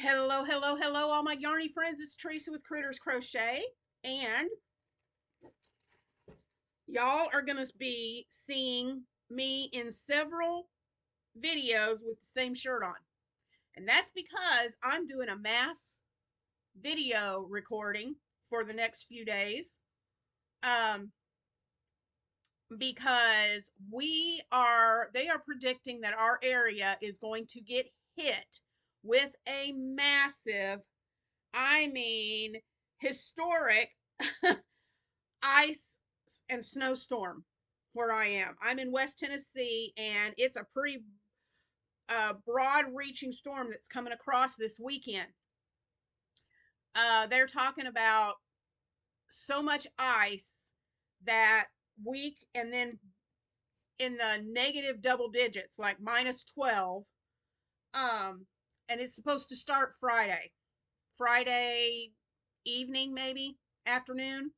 Hello, hello, hello, all my yarny friends. It's Teresa with Critters Crochet, and y'all are going to be seeing me in several videos with the same shirt on. And that's because I'm doing a mass video recording for the next few days. Um, because they are predicting that our area is going to get hit with a massive, I mean, historic ice and snowstorm where I am. I'm in West Tennessee, and it's a pretty broad reaching storm that's coming across this weekend. They're talking about so much ice that week, and then in the negative double digits, like -12. Um, and it's supposed to start Friday evening, maybe afternoon.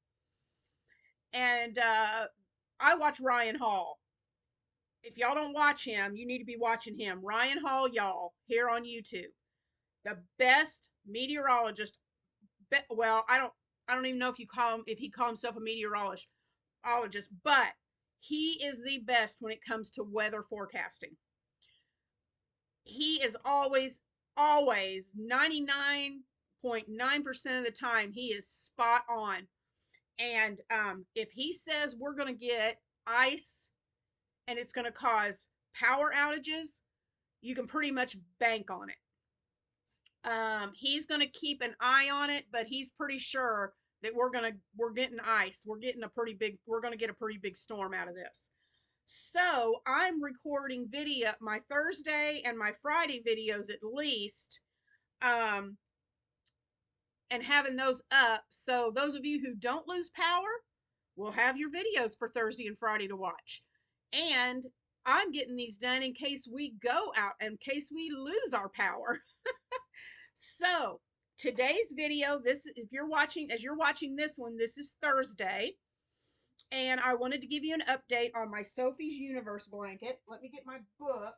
And I watch Ryan Hall. If y'all don't watch him, you need to be watching him. Ryan Hall, y'all, here on YouTube. The best meteorologist. Well, I don't even know if he call himself a meteorologist, but he is the best when it comes to weather forecasting. He is always 99.9% of the time he is spot on. And if he says we're going to get ice and it's going to cause power outages, you can pretty much bank on it. He's going to keep an eye on it, but he's pretty sure that we're getting ice. We're going to get a pretty big storm out of this. So I'm recording my Thursday and my Friday videos at least, and having those up. So those of you who don't lose power will have your videos for Thursday and Friday to watch. And I'm getting these done in case we go out, in case we lose our power. So today's video, if you're watching, as you're watching this one, this is Thursday. And I wanted to give you an update on my Sophie's Universe blanket. Let me get my book.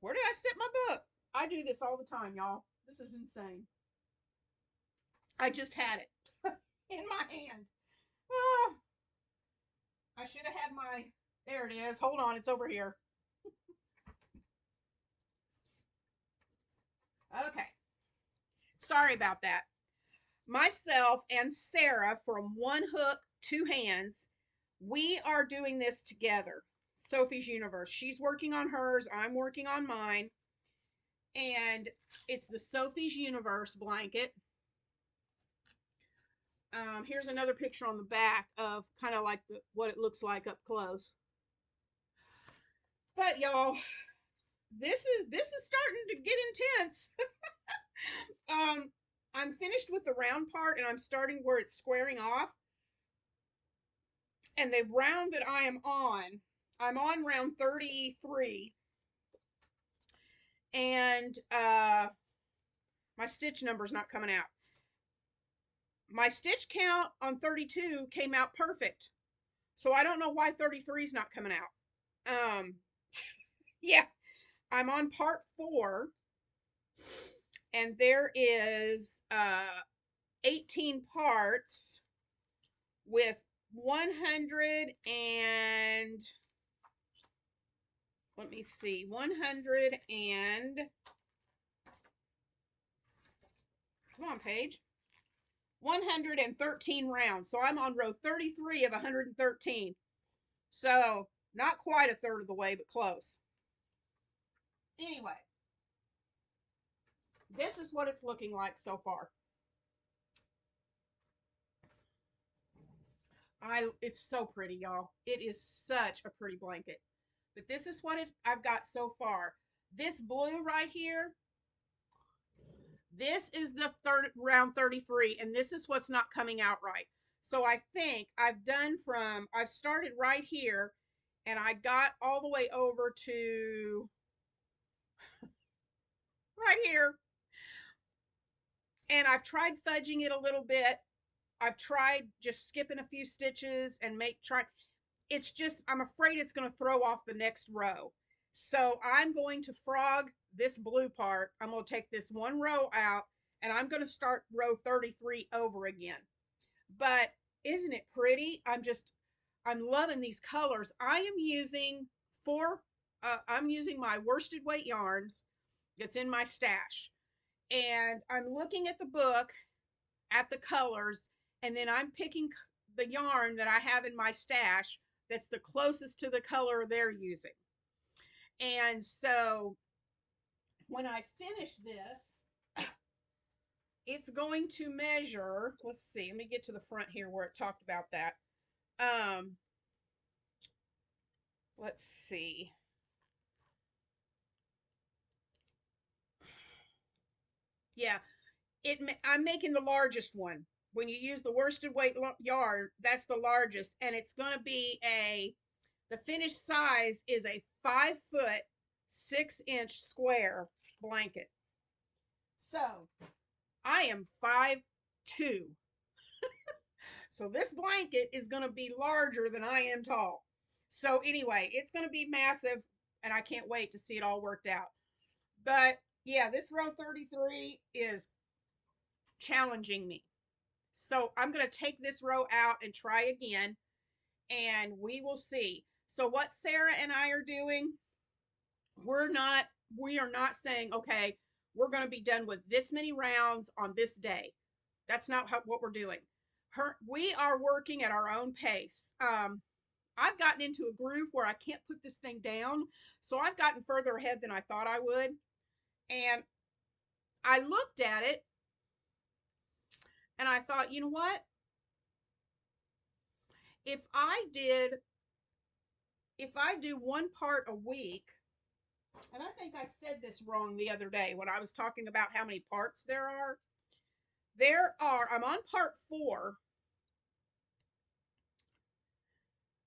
Where did I set my book? I do this all the time, y'all. This is insane. I just had it in my hand. Oh, I should have had there it is. Hold on, it's over here. Okay. Sorry about that. Myself and Sarah from 1Hook2Hands, we are doing this together. Sophie's Universe. She's working on hers. I'm working on mine. And it's the Sophie's Universe blanket. Here's another picture on the back of kind of like what it looks like up close. But y'all, this is starting to get intense. I'm finished with the round part, and I'm starting where it's squaring off. And the round that I'm on round 33. And my stitch number's not coming out. My stitch count on 32 came out perfect. So I don't know why 33 is not coming out. Yeah, I'm on part 4. And there is 18 parts with 100 and, let me see, 100 and, come on, page, 113 rounds. So I'm on row 33 of 113. So not quite a third of the way, but close. Anyway, this is what it's looking like so far. It's so pretty, y'all. It is such a pretty blanket. But this is what I've got so far. This blue right here, this is the round 33, and this is what's not coming out right. So I think I've started right here, and I got all the way over to right here. And I've tried fudging it a little bit. I've tried just skipping a few stitches and it's just, I'm afraid it's going to throw off the next row. So I'm going to frog this blue part. I'm going to take this one row out and I'm going to start row 33 over again. But isn't it pretty? I'm loving these colors. I am using I'm using my worsted weight yarns that's in my stash. And I'm looking at the book at the colors, and then I'm picking the yarn that I have in my stash that's the closest to the color they're using. And so when I finish this, it's going to measure, let's see, let me get to the front here where it talked about that. Um, let's see. Yeah, I'm making the largest one. When you use the worsted weight yarn, that's the largest, and it's going to be the finished size is a 5 foot 6 inch square blanket. So I am 5'2". So this blanket is going to be larger than I am tall. So anyway, it's going to be massive, and I can't wait to see it all worked out. But yeah, this row 33 is challenging me. So I'm going to take this row out and try again, and we will see. So what Sarah and I are doing, we are not saying, okay, we're going to be done with this many rounds on this day. That's not what we're doing. We are working at our own pace. I've gotten into a groove where I can't put this thing down, so I've gotten further ahead than I thought I would. And I looked at it and I thought, you know what? If I did, if I do one part a week, and I think I said this wrong the other day when I was talking about how many parts there are. I'm on part 4,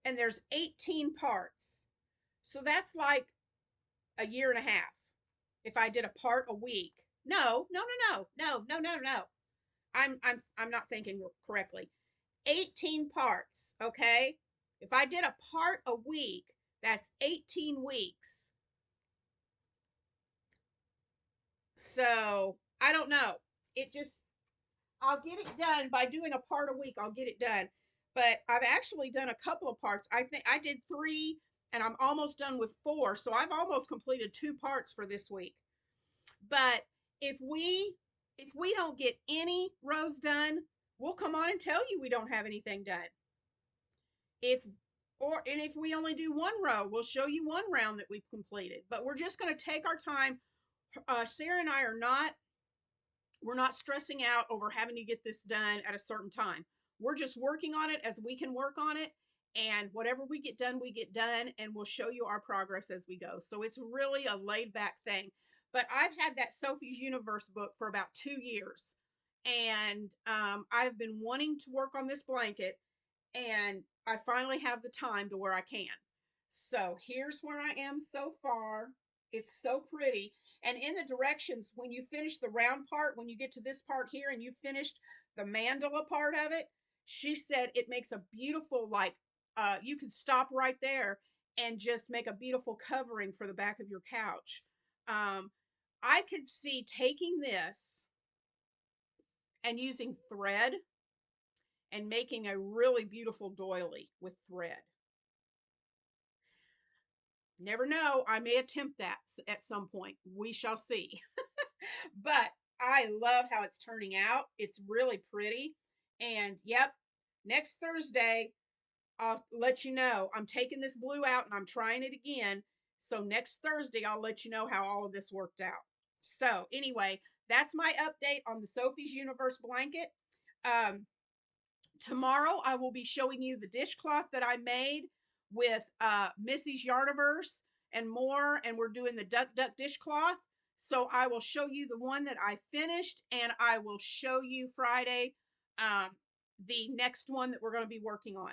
and there's 18 parts. So that's like a year and a half if I did a part a week. No, no, no, no, no, no, no, no. I'm not thinking correctly. 18 parts, okay? If I did a part a week, that's 18 weeks. So, I don't know. I'll get it done by doing a part a week. I'll get it done. But I've actually done a couple of parts. I think I did 3 and I'm almost done with 4. So I've almost completed 2 parts for this week. But if we don't get any rows done, we'll come on and tell you we don't have anything done. If we only do 1 row, we'll show you 1 round that we've completed. But we're just going to take our time. Sarah and I are we're not stressing out over having to get this done at a certain time. We're just working on it as we can work on it. And whatever we get done, and we'll show you our progress as we go. So it's really a laid back thing. But I've had that Sophie's Universe book for about 2 years. And I've been wanting to work on this blanket. And I finally have the time to where I can. So here's where I am so far. It's so pretty. And in the directions, when you finish the round part, when you get to this part here and you finished the mandala part of it, she said it makes a beautiful, you can stop right there and just make a beautiful covering for the back of your couch. I could see taking this and using thread and making a really beautiful doily with thread. Never know. I may attempt that at some point. We shall see. But I love how it's turning out. It's really pretty. And yep, next Thursday, I'll let you know. I'm taking this blue out and I'm trying it again. So next Thursday, I'll let you know how all of this worked out. So anyway, that's my update on the Sophie's Universe blanket. Tomorrow, I will be showing you the dishcloth that I made with Missy's Yarniverse and more. And we're doing the Duck Duck dishcloth. So I will show you the one that I finished, and I will show you Friday the next one that we're going to be working on.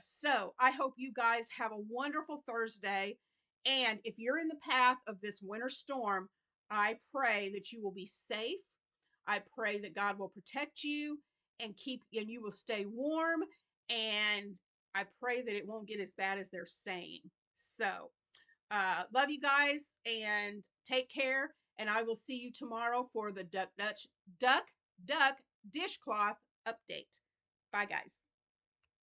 So I hope you guys have a wonderful Thursday. And if you're in the path of this winter storm, I pray that you will be safe. I pray that God will protect you and you will stay warm. And I pray that it won't get as bad as they're saying. So love you guys and take care. And I will see you tomorrow for the duck dishcloth update. Bye, guys.